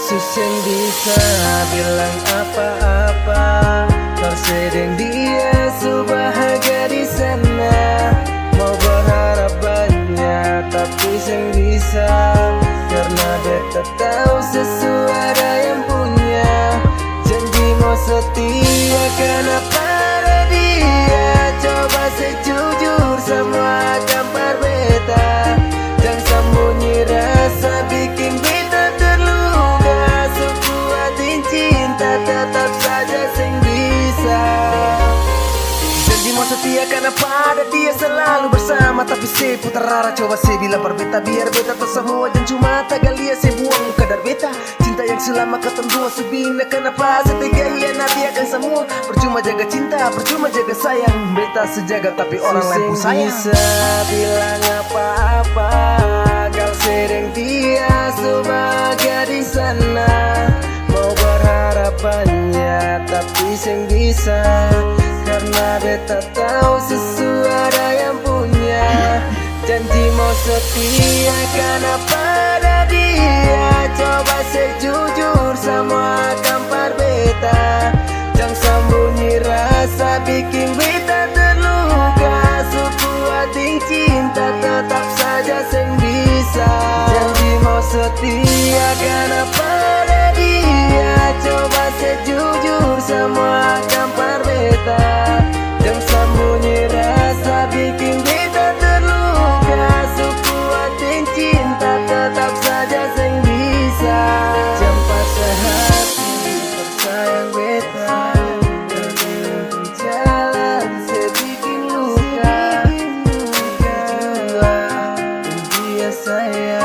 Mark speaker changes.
Speaker 1: Susah bisa bilang apa-apa, kau sedang dia sebahagia di sana. Mau berharap banyak tapi sing bisa, karena beta tahu sesuatu yang punya. Janji mau setia karena pada dia. Coba sejujur semua gambar beta, jangan sembunyi rasa bikin beta terluka. Sekuatin cinta tetap saja sing bisa. Janji mau setia karena pada dia selalu bersama, tapi saya putar arah coba saya bilang berbeta biar beta tak semua dan cuma tak galia saya buang kadar beta. Cinta yang selama ketemu subina kenapa setia iya nanti akan semua. Percuma jaga cinta, percuma jaga sayang, beta sejaga tapi orang lain pun sayang. Bisa bilang apa-apa, kau sedang dia sebahagia di sana. Mau berharap banyak tapi sing bisa, karena beta tahu sesuatu yang punya. Janji mau setia karena pada dia. Coba sejujur semua gambar beta, jangan sembunyi rasa bikin beta terluka. Sekuatin cinta tetap saja sing bisa. Janji mau setia karena pada dia. Coba sejujur semua gambar beta, jangan sembunyi rasa bikin beta terluka. Sekuatin cinta tetap saja sing bisa. Jampa sehati bersayang beta, tergantung jalan sebikin luka. Itulah yang dia sayang.